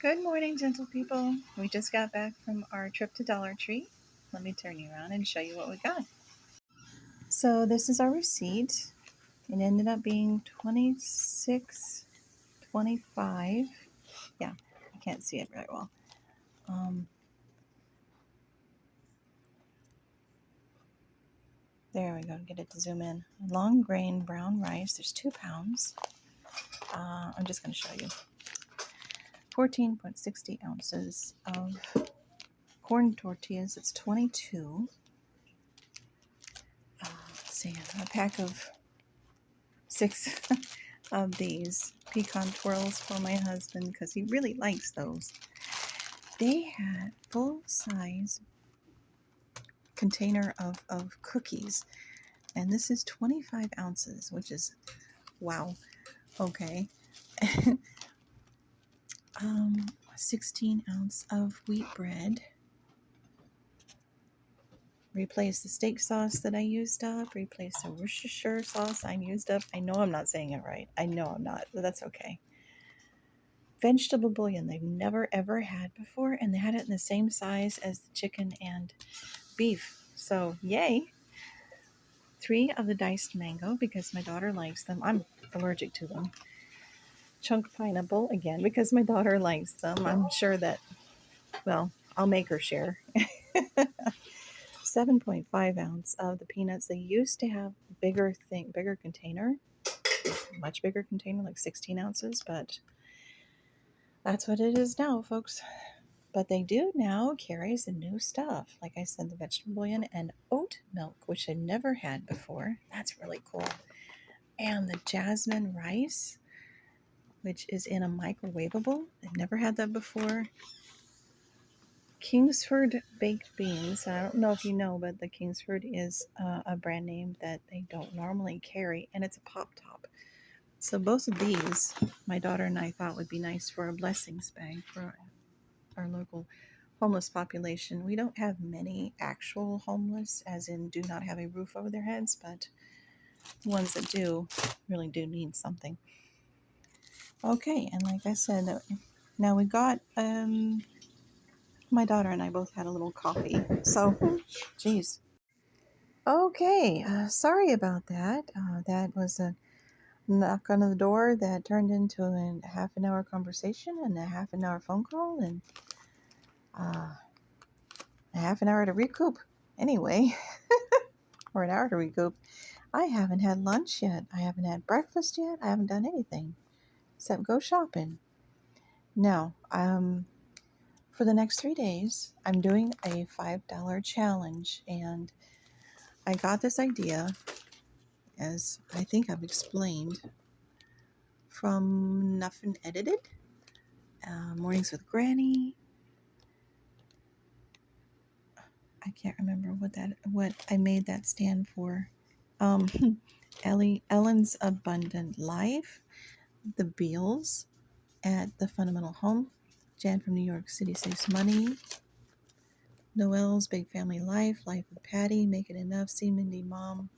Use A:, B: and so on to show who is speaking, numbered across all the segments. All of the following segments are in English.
A: Good morning, gentle people. We just got back from our trip to Dollar Tree. Let me turn you around and show you what we got. So this is our receipt. It ended up being $26.25. Yeah, I can't see it very well. There we go. Get it to zoom in. Long grain brown rice. There's 2 pounds. I'm just going to show you. 14.60 ounces of corn tortillas. It's 22. Let's see, a pack of 6 of these pecan twirls for my husband because he really likes those. They had full-size container of cookies, and this is 25 ounces, which is wow. Okay. 16 ounce of wheat bread. Replace the steak sauce that I used up. Replace the Worcestershire sauce I used up. I know I'm not saying it right. I know I'm not, but that's okay. Vegetable bouillon they've never ever had before, and they had it in the same size as the chicken and beef. So yay. 3 of the diced mango because my daughter likes them. I'm allergic to them. Chunk pineapple again because my daughter likes them. I'm sure that, well, I'll make her share. 7.5 ounce of the peanuts. They used to have bigger container, much bigger container, like 16 ounces, but that's what it is now, folks. But they do now carry some new stuff. Like I said, the vegetable bouillon and oat milk, which I never had before. That's really cool. And the jasmine rice, which is in a microwavable. I've never had that before. Kingsford baked beans. I don't know if you know, but the Kingsford is a brand name that they don't normally carry, and it's a pop top. So both of these, my daughter and I thought would be nice for a blessings bag for our local homeless population. We don't have many actual homeless, as in do not have a roof over their heads, but the ones that do really do need something. Okay, and like I said, now we got my daughter and I both had a little coffee. So, geez. Okay, sorry about that. That was a knock on the door that turned into a half an hour conversation and a half an hour phone call and a half an hour to recoup. Anyway, or an hour to recoup. I haven't had lunch yet. I haven't had breakfast yet. I haven't done anything except go shopping. Now, for the next 3 days, I'm doing a $5 challenge, and I got this idea, as I think I've explained, from Nuffin Edited, Mornings with Granny. I can't remember what I made that stand for. Ellen's Abundant Life, the Beals at the Fundamental Home, Jan from New York City Saves Money, Noelle's Big Family Life, Life of Patty, Make It Enough, See Mindy Mom.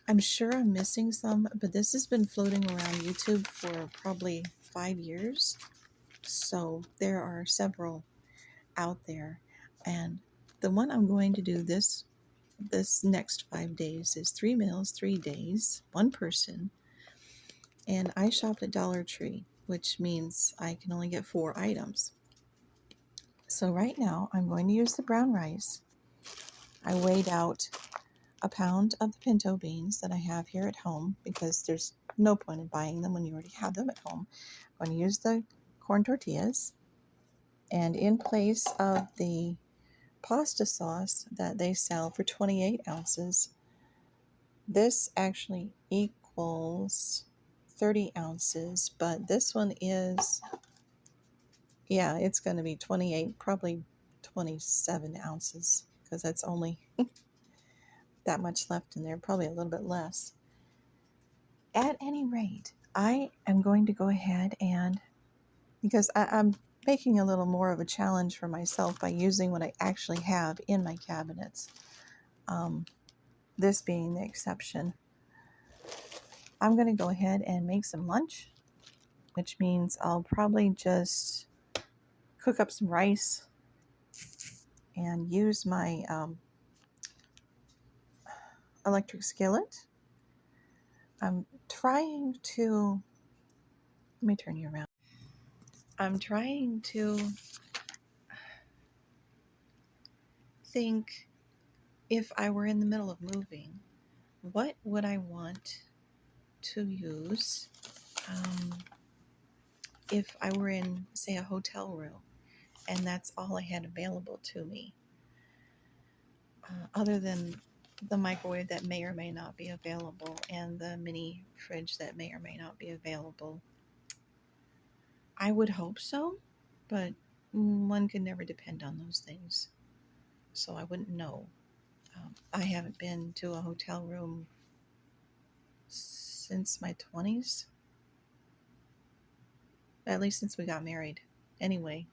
A: I'm sure I'm missing some, but this has been floating around YouTube for probably 5 years. So there are several out there. And the one I'm going to do this next 5 days is 3 meals, 3 days, 1 person. And I shopped at Dollar Tree, which means I can only get 4 items. So right now I'm going to use the brown rice. I weighed out a pound of the pinto beans that I have here at home because there's no point in buying them when you already have them at home. I'm going to use the corn tortillas, and in place of the pasta sauce that they sell for 28 ounces, this actually equals 30 ounces, but this one is, yeah, it's going to be 28, probably 27 ounces because that's only that much left in there, probably a little bit less. At any rate, I am going to go ahead and, because I'm making a little more of a challenge for myself by using what I actually have in my cabinets, this being the exception. I'm going to go ahead and make some lunch. which means I'll probably just cook up some rice and use my electric skillet. I'm trying to, let me turn you around. I'm trying to think, if I were in the middle of moving, what would I want to use if I were in, say, a hotel room and that's all I had available to me, other than the microwave that may or may not be available and the mini fridge that may or may not be available. I would hope so, but one can never depend on those things, so I wouldn't know. I haven't been to a hotel room since my 20s, at least since we got married. Anyway,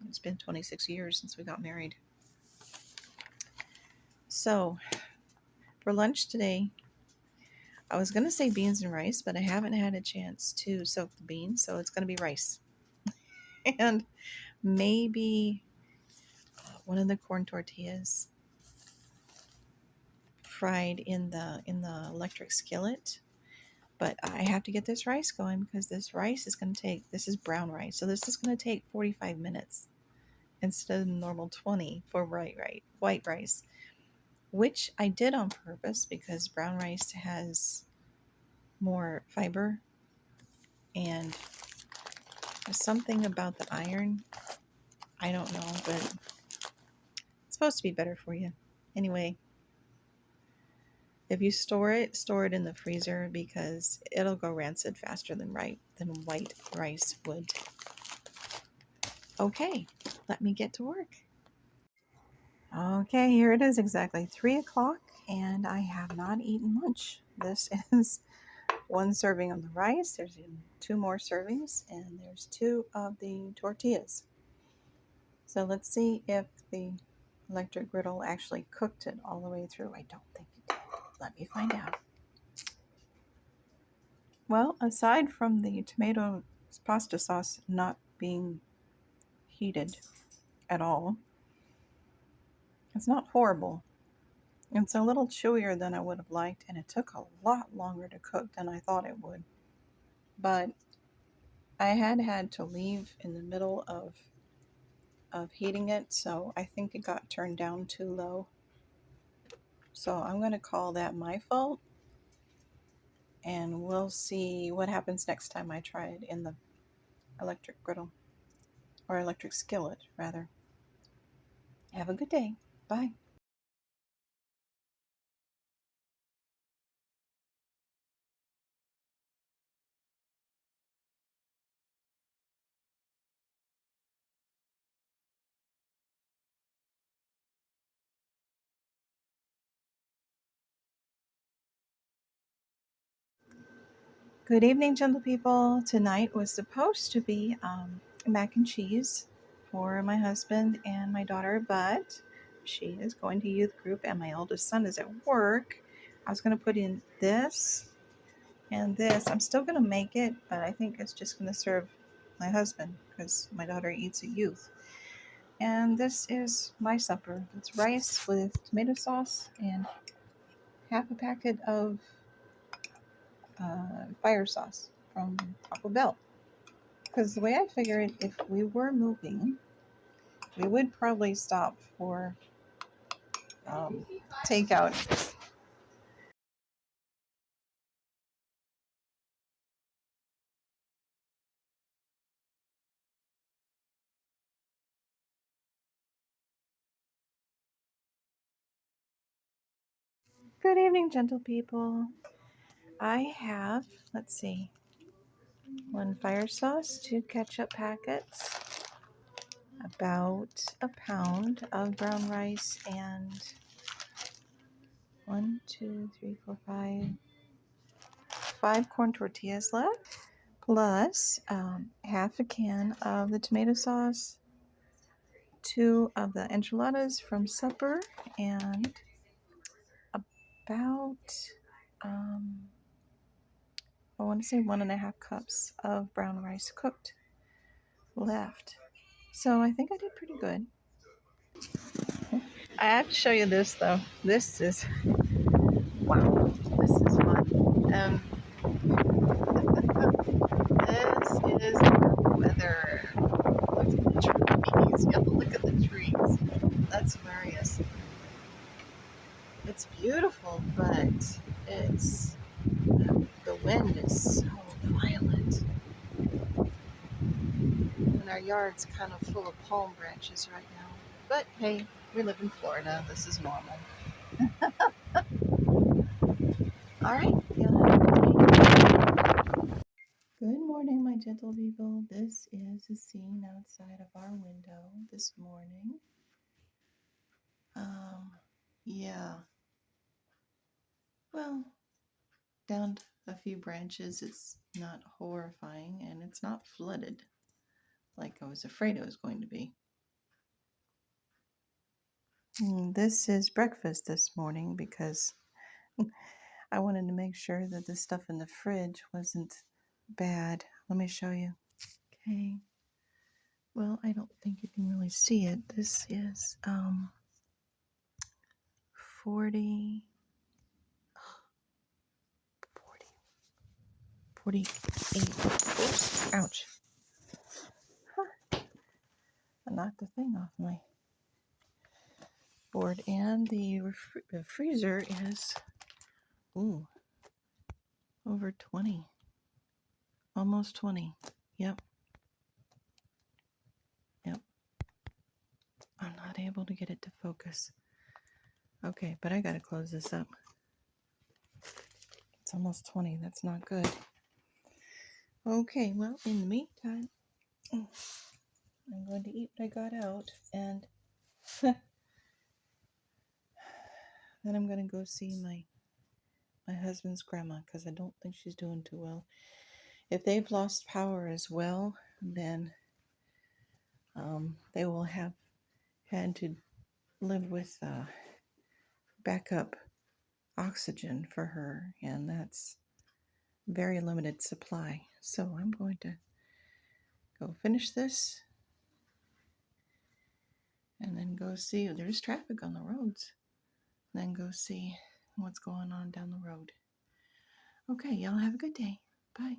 A: it's been 26 years since we got married. So, for lunch today, I was going to say beans and rice, but I haven't had a chance to soak the beans, so it's going to be rice. And maybe one of the corn tortillas fried in the electric skillet. But I have to get this rice going because this rice is going to take, this is brown rice, so this is going to take 45 minutes instead of normal 20 for white rice, which I did on purpose because brown rice has more fiber and something about the iron. I don't know, but it's supposed to be better for you. Anyway, if you store it in the freezer because it'll go rancid faster than white rice would. Okay, let me get to work. Okay, here it is, exactly 3 o'clock, and I have not eaten lunch. This is one serving of the rice. There's 2 more servings, and there's 2 of the tortillas. So let's see if the electric griddle actually cooked it all the way through. I don't think it did. Let me find out. Well, aside from the tomato pasta sauce not being heated at all, it's not horrible. It's a little chewier than I would have liked, and it took a lot longer to cook than I thought it would. But I had to leave in the middle of heating it, so I think it got turned down too low. So I'm going to call that my fault, and we'll see what happens next time I try it in the electric griddle, or electric skillet, rather. Have a good day. Bye. Good evening, gentle people. Tonight was supposed to be mac and cheese for my husband and my daughter, but she is going to youth group and my oldest son is at work. I was going to put in this and this. I'm still going to make it, but I think it's just going to serve my husband because my daughter eats at youth. And this is my supper. It's rice with tomato sauce and half a packet of fire sauce from Taco Bell. Because the way I figure it, if we were moving, we would probably stop for takeout. Good evening, gentle people. I have, let's see, 1 fire sauce, 2 ketchup packets, about a pound of brown rice, and 1, 2, 3, 4, 5 corn tortillas left, plus half a can of the tomato sauce, 2 of the enchiladas from supper, and about I want to say 1.5 cups of brown rice cooked left. So I think I did pretty good. I have to show you this though. This is, wow, this is fun. This is weather. Look at the trees. You have to look at the trees. That's hilarious. It's beautiful, but it's, the wind is so violent. And our yard's kind of full of palm branches right now. But hey, we live in Florida. This is normal. All right. Y'all have a good day. Good morning, my gentle people. This is a scene outside of our window this morning. Yeah. Well, down a few branches. It's not horrifying, and it's not flooded like I was afraid it was going to be. This is breakfast this morning because I wanted to make sure that the stuff in the fridge wasn't bad. Let me show you. Okay. Well, I don't think you can really see it. This is 40, 48. Oops, ouch. Huh. I knocked the thing off my board. And the freezer is, ooh, over 20. Almost 20. Yep. Yep. I'm not able to get it to focus. Okay, but I gotta close this up. It's almost 20. That's not good. Okay, well, in the meantime, I'm going to eat what I got out, and then I'm going to go see my husband's grandma, because I don't think she's doing too well. If they've lost power as well, then they will have had to live with backup oxygen for her, and that's very limited supply. So I'm going to go finish this and then go see. There's traffic on the roads. Then go see what's going on down the road. Okay, y'all have a good day. Bye.